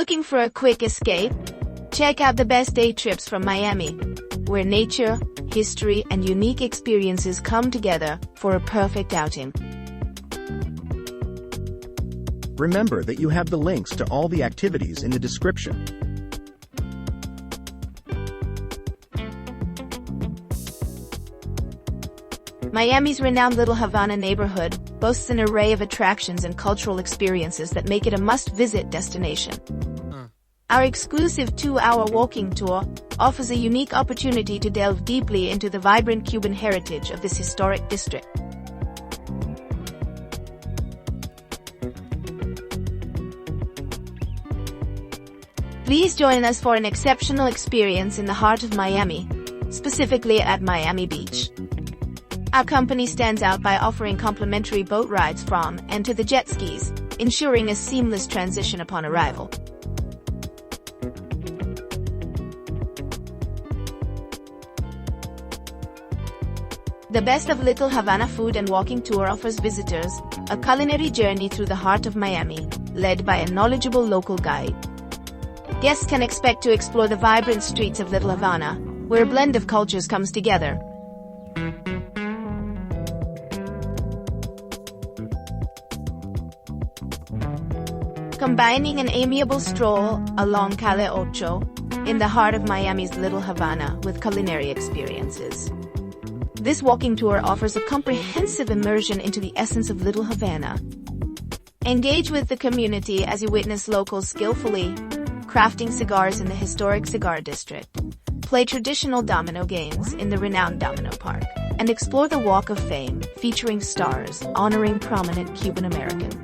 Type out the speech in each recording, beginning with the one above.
Looking for a quick escape? Check out the best day trips from Miami, where nature, history, and unique experiences come together for a perfect outing. Remember that you have the links to all the activities in the description. Miami's renowned Little Havana neighborhood boasts an array of attractions and cultural experiences that make it a must-visit destination. Our exclusive 2-hour walking tour offers a unique opportunity to delve deeply into the vibrant Cuban heritage of this historic district. Please join us for an exceptional experience in the heart of Miami, specifically at Miami Beach. Our company stands out by offering complimentary boat rides from and to the jet skis, ensuring a seamless transition upon arrival. The Best of Little Havana Food and Walking Tour offers visitors a culinary journey through the heart of Miami, led by a knowledgeable local guide. Guests can expect to explore the vibrant streets of Little Havana, where a blend of cultures comes together. Combining an amiable stroll along Calle Ocho, in the heart of Miami's Little Havana, with culinary experiences. This walking tour offers a comprehensive immersion into the essence of Little Havana. Engage with the community as you witness locals skillfully crafting cigars in the historic cigar district, play traditional domino games in the renowned Domino Park, and explore the Walk of Fame featuring stars honoring prominent Cuban Americans.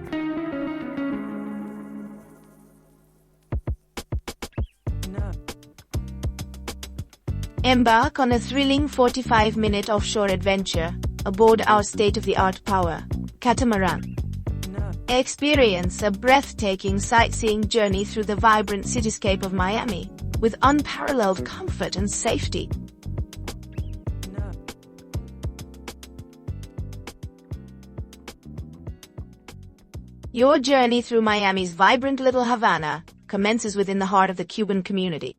Embark on a thrilling 45-minute offshore adventure aboard our state-of-the-art power catamaran. Experience a breathtaking sightseeing journey through the vibrant cityscape of Miami, with unparalleled comfort and safety. Your journey through Miami's vibrant Little Havana commences within the heart of the Cuban community.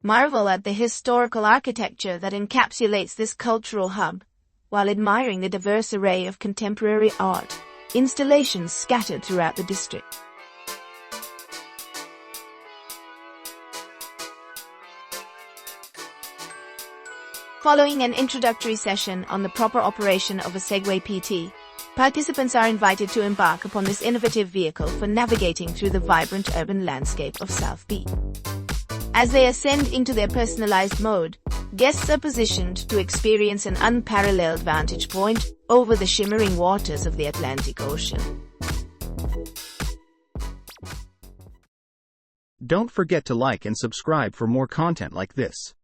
Marvel at the historical architecture that encapsulates this cultural hub, while admiring the diverse array of contemporary art installations scattered throughout the district. Following an introductory session on the proper operation of a Segway PT, participants are invited to embark upon this innovative vehicle for navigating through the vibrant urban landscape of South Beach. As they ascend into their personalized mode, guests are positioned to experience an unparalleled vantage point over the shimmering waters of the Atlantic Ocean. Don't forget to like and subscribe for more content like this.